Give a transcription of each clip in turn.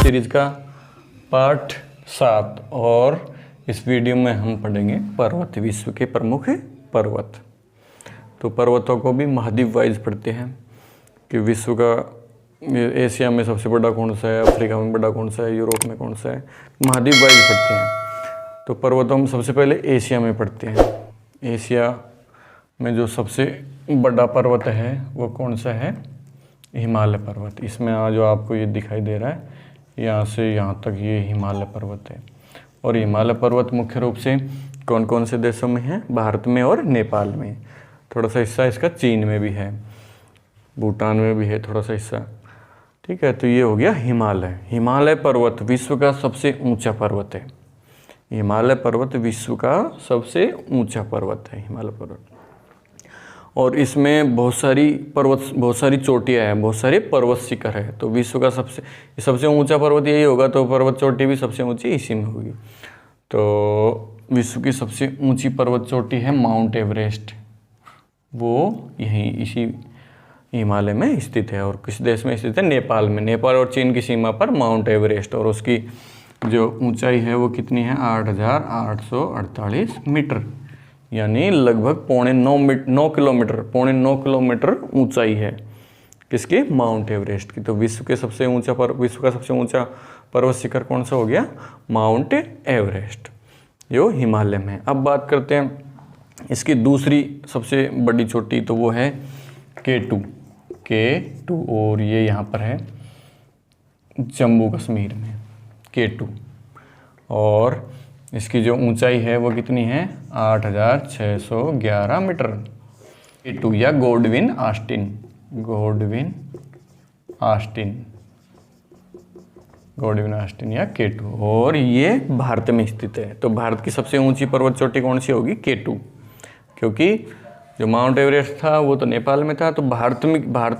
Series का part 7 और इस वीडियो में हम पढ़ेंगे पर्वत, विश्व के प्रमुख पर्वत। तो पर्वतों को भी महाद्वीप वाइज पढ़ते हैं कि विश्व का एशिया में सबसे बड़ा कौन सा है, अफ्रीका में बड़ा कौन सा है, यूरोप में कौन सा है, महाद्वीप वाइज पढ़ते हैं। तो पर्वतों में सबसे पहले एशिया में पढ़ते हैं। एशिया में जो सबसे बड़ा पर्वत है वो कौन सा है, हिमालय पर्वत। इसमें जो आपको ये दिखाई दे रहा है, यहाँ से यहाँ तक ये हिमालय पर्वत है। और हिमालय पर्वत मुख्य रूप से कौन कौन से देशों में है, भारत में और नेपाल में। थोड़ा सा हिस्सा इसका चीन में भी है, भूटान में भी है थोड़ा सा हिस्सा। ठीक है, तो ये हो गया हिमालय। हिमालय पर्वत विश्व का सबसे ऊंचा पर्वत है। हिमालय पर्वत विश्व का सबसे ऊंचा पर्वत है, हिमालय पर्वत। और इसमें बहुत सारी चोटियाँ हैं, बहुत सारे पर्वत शिखर है। तो विश्व का सबसे ऊंचा पर्वत यही होगा, तो पर्वत चोटी भी सबसे ऊंची इसी में होगी। तो विश्व की सबसे ऊंची पर्वत चोटी है माउंट एवरेस्ट। वो यहीं इसी हिमालय में स्थित है। और किस देश में स्थित है, नेपाल में। नेपाल और चीन की सीमा पर माउंट एवरेस्ट। और उसकी जो ऊंचाई है वो कितनी है, 8,848 मीटर, यानी लगभग पौने 9 किलोमीटर ऊंचाई है किसकी, माउंट एवरेस्ट की। तो विश्व का सबसे ऊंचा पर्वत शिखर कौन सा हो गया, माउंट एवरेस्ट, जो हिमालय में। अब बात करते हैं इसकी दूसरी सबसे बड़ी चोटी, तो वो है K2। और ये यहाँ पर है जम्मू कश्मीर में, K2। और इसकी जो ऊंचाई है वो कितनी है, 8,611 मीटर। K2 या गॉडविन आस्टिन या K2। और ये भारत में स्थित है। तो भारत की सबसे ऊंची पर्वत चोटी कौन सी होगी, K2, क्योंकि जो माउंट एवरेस्ट था वो तो नेपाल में था। तो भारत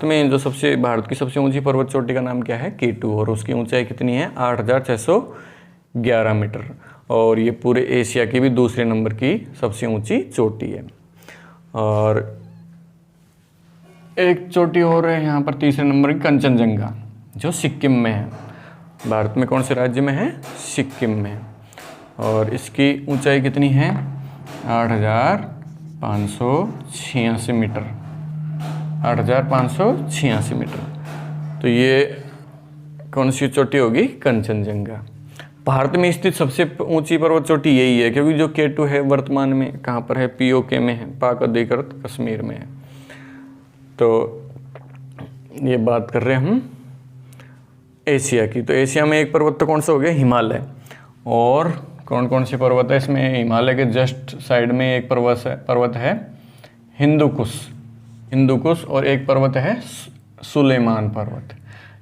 में जो भारत की सबसे ऊंची पर्वत चोटी का नाम क्या है, K2। और उसकी ऊंचाई कितनी है, 8,611 मीटर। और ये पूरे एशिया की भी दूसरे नंबर की सबसे ऊंची चोटी है। और एक चोटी और है यहाँ पर तीसरे नंबर की, कंचनजंगा, जो सिक्किम में है। भारत में कौन से राज्य में है, सिक्किम में। और इसकी ऊंचाई कितनी है, 8,586 मीटर, 8,586 मीटर। तो ये कौन सी चोटी होगी, कंचनजंगा। भारत में स्थित सबसे ऊंची पर्वत चोटी यही है, क्योंकि जो K2 है वर्तमान में कहाँ पर है, POK में है, पाक अधिकृत कश्मीर में है। तो ये बात कर रहे हैं हम एशिया की। तो एशिया में एक पर्वत तो कौन सा हो गया, हिमालय। और कौन कौन से पर्वत है इसमें, हिमालय के जस्ट साइड में एक पर्वत है हिंदुकुश। और एक पर्वत है सुलेमान पर्वत।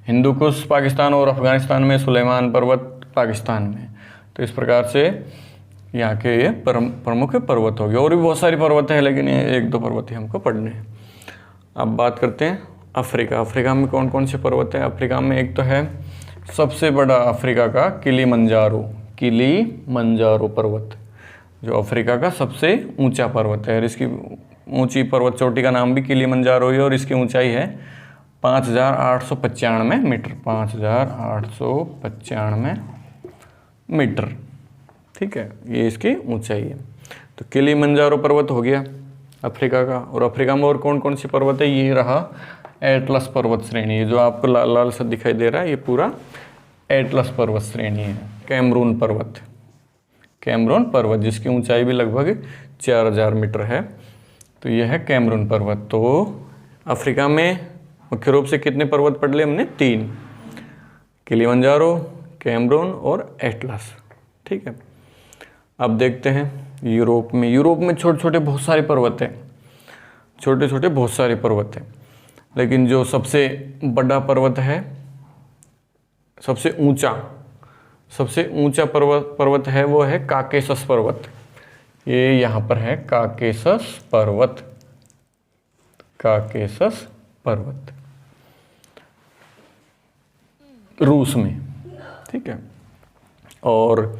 हिंदुकुश पाकिस्तान और अफगानिस्तान में, सुलेमान पर्वत पाकिस्तान में। तो इस प्रकार से यहाँ के ये प्रमुख पर्वत हो गए। और भी बहुत सारी पर्वत है, लेकिन ये 1-2 पर्वत ही हमको पढ़ने हैं। अब बात करते हैं अफ्रीका। अफ्रीका में कौन कौन से पर्वत हैं। अफ्रीका में एक तो है सबसे बड़ा अफ्रीका का किलीमंजारो पर्वत, जो अफ्रीका का सबसे ऊंचा पर्वत है। और इसकी ऊंची पर्वत चोटी का नाम भी किलीमंजारो है। और इसकी ऊंचाई है 5,895 मीटर, 5,895 मीटर। ठीक है, ये इसकी ऊंचाई है। तो किलीमंजारो पर्वत हो गया अफ्रीका का। और अफ्रीका में और कौन कौन सी पर्वत है, ये रहा एटलस पर्वत श्रेणी। ये जो आपको लाल लाल सा दिखाई दे रहा है, ये पूरा एटलस पर्वत श्रेणी है। कैमरून पर्वत जिसकी ऊंचाई भी लगभग 4,000 मीटर है। तो यह है कैमरून पर्वत। तो अफ्रीका में मुख्य रूप से कितने पर्वत पढ़ लिए हमने, 3, किलीमंजारो, कैमरून और एटलस। ठीक है, अब देखते हैं यूरोप में छोटे छोटे बहुत सारे पर्वत हैं। लेकिन जो सबसे बड़ा पर्वत है, सबसे ऊंचा पर्वत है, वो है काकेशस पर्वत। ये यहाँ पर है काकेशस पर्वत, रूस में। ठीक है, और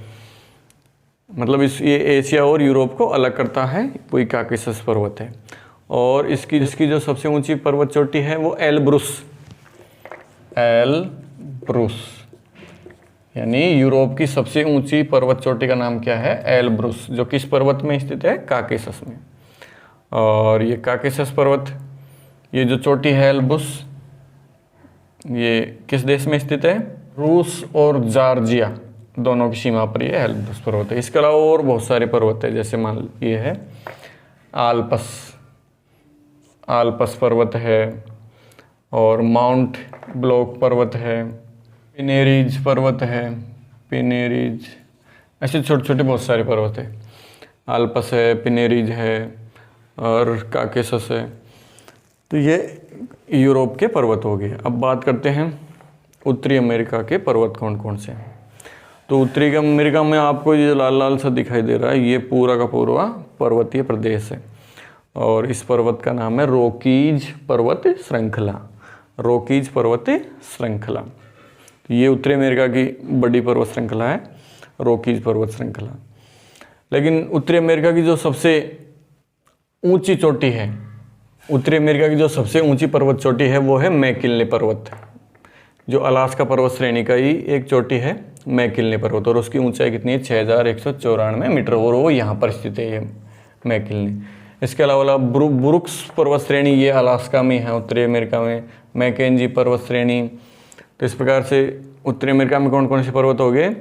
मतलब ये एशिया और यूरोप को अलग करता है, वही काकेशस पर्वत है। और इसकी जो सबसे ऊंची पर्वत चोटी है वो एलब्रुस यानी यूरोप की सबसे ऊंची पर्वत चोटी का नाम क्या है? एल्ब्रुस, जो किस पर्वत में स्थित है? काकेशस में। और ये काकेशस पर्वत, ये जो चोटी है एल्ब्रुस, ये किस देश में स्थित है? रूस और जॉर्जिया दोनों की सीमा पर ये एल्ब्रुस पर्वत है। इसके अलावा और बहुत सारे पर्वत है, जैसे मान ये है आल्पस पर्वत है, और माउंट ब्लॉक पर्वत है, पिनेरीज पर्वत है, पिनेरीज, ऐसे छोटे छोटे बहुत सारे पर्वत है। आल्पस है, पिनेरीज है और काकेशस है। तो ये यूरोप के पर्वत हो गए। अब बात करते हैं उत्तरी अमेरिका के पर्वत कौन कौन से हैं। तो उत्तरी अमेरिका में आपको ये लाल लाल सा दिखाई दे रहा है, ये पूरा का पूरा पर्वतीय प्रदेश है, और इस पर्वत का नाम है रॉकीज पर्वत श्रृंखला। रॉकीज पर्वत श्रृंखला, तो ये उत्तरी अमेरिका की बड़ी पर्वत श्रृंखला है, रॉकीज पर्वत श्रृंखला। लेकिन उत्तरी अमेरिका की जो सबसे ऊंची चोटी है, उत्तरी अमेरिका की जो सबसे ऊंची पर्वत चोटी है वो है मैकिन्ले पर्वत, जो अलास्का पर्वत श्रेणी का ही एक चोटी है, मैकिन्ले पर्वत। और उसकी ऊंचाई कितनी है? 6194 मीटर, और वो यहाँ पर स्थित है, ये मैकिन्ले। इसके अलावा ब्रुक्स पर्वत श्रेणी, ये अलास्का में है, उत्तरी अमेरिका में। मैकेंजी पर्वत श्रेणी। तो इस प्रकार से उत्तरी अमेरिका में कौन कौन से पर्वत हो गए?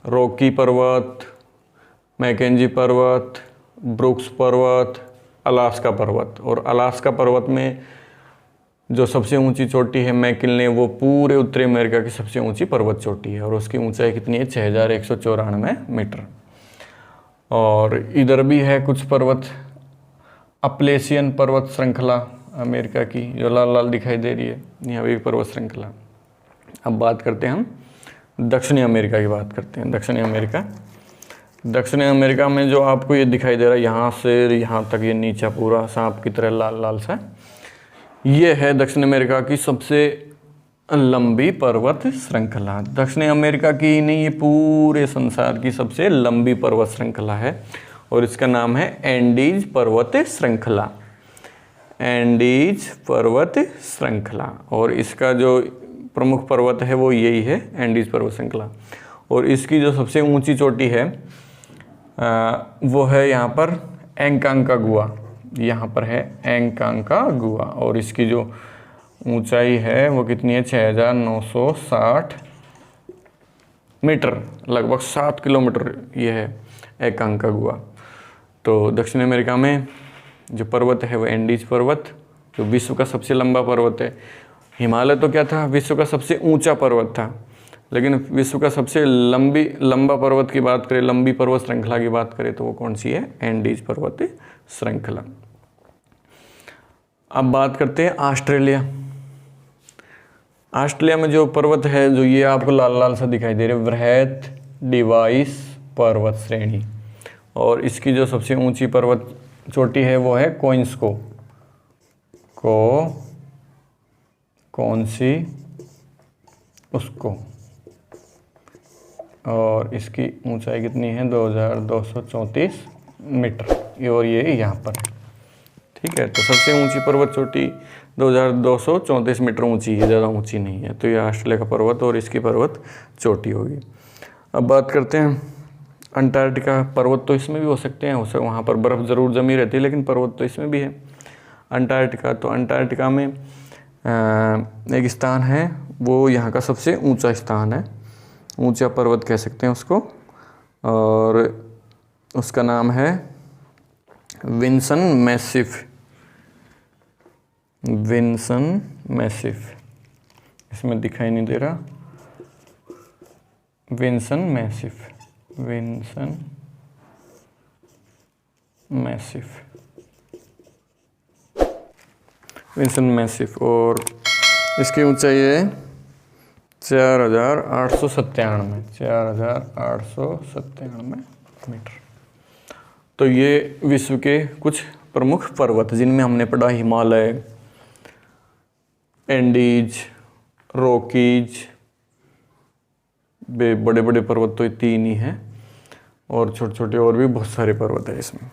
रॉकी पर्वत, मैकेंजी पर्वत, ब्रुक्स पर्वत, अलास्का पर्वत। और अलास्का पर्वत में जो सबसे ऊंची चोटी है मैकिन्ले, वो पूरे उत्तरी अमेरिका की सबसे ऊंची पर्वत चोटी है, और उसकी ऊंचाई कितनी है? 6194 मीटर। और इधर भी है कुछ पर्वत, अपलेशियन पर्वत श्रृंखला अमेरिका की, जो लाल लाल दिखाई दे रही है, यहाँ भी पर्वत श्रृंखला। अब बात करते हैं हम दक्षिणी अमेरिका की बात करते हैं। दक्षिणी अमेरिका में जो आपको ये दिखाई दे रहा है, यहाँ से यहाँ तक ये नीचा पूरा सांप की तरह लाल लाल सा, ये है दक्षिण अमेरिका की सबसे लंबी पर्वत श्रृंखला। दक्षिण अमेरिका की ही नहीं, ये पूरे संसार की सबसे लंबी पर्वत श्रृंखला है, और इसका नाम है एंडीज पर्वत श्रृंखला। एंडीज पर्वत श्रृंखला, और इसका जो प्रमुख पर्वत है वो यही है, एंडीज पर्वत श्रृंखला। और इसकी जो सबसे ऊंची चोटी है वो है यहाँ पर एंकांकागुआ, यहाँ पर है एंकांकागुआ, और इसकी जो ऊंचाई है वो कितनी है? 6960 मीटर, लगभग 7 किलोमीटर ये है एंकांकागुआ। तो दक्षिण अमेरिका में जो पर्वत है वो एंडीज पर्वत, जो विश्व का सबसे लंबा पर्वत है। हिमालय तो क्या था? विश्व का सबसे ऊंचा पर्वत था, लेकिन विश्व का सबसे लंबा पर्वत की बात करें, लंबी पर्वत श्रृंखला की बात करें, तो वो कौन सी है? एंडीज पर्वत श्रृंखला। अब बात करते हैं ऑस्ट्रेलिया। ऑस्ट्रेलिया में जो पर्वत है, जो ये आपको लाल लाल सा दिखाई दे रहे, वृहत डिवाइस पर्वत श्रेणी, और इसकी जो सबसे ऊंची पर्वत चोटी है वो है कोइंस्को। कौन सी? उसको। और इसकी ऊंचाई कितनी है? 2234 मीटर, और ये यहाँ पर है। ठीक है, तो सबसे ऊंची पर्वत चोटी 2234 मीटर ऊंची है, ज़्यादा ऊंची नहीं है। तो ये ऑस्ट्रेलिया का पर्वत और इसकी पर्वत चोटी होगी। अब बात करते हैं अंटार्कटिका। पर्वत तो इसमें भी हो सकते हैं, उसे वहाँ पर बर्फ़ ज़रूर जमी रहती है, लेकिन पर्वत तो इसमें भी है। अंटार्कटिका, तो अंटार्कटिका में एक स्थान है, वो यहाँ का सबसे ऊंचा स्थान है, ऊंचा पर्वत कह सकते हैं उसको, और उसका नाम है विन्सन मैसिफ। इसमें दिखाई नहीं दे रहा, विन्सन मैसिफ, और इसकी ऊंचाई है 4897 मीटर। तो ये विश्व के कुछ प्रमुख पर्वत, जिनमें हमने पढ़ा हिमालय, एंडीज, रॉकीज, बड़े बड़े पर्वत तो ये 3 ही हैं, और छोटे छोटे और भी बहुत सारे पर्वत है इसमें।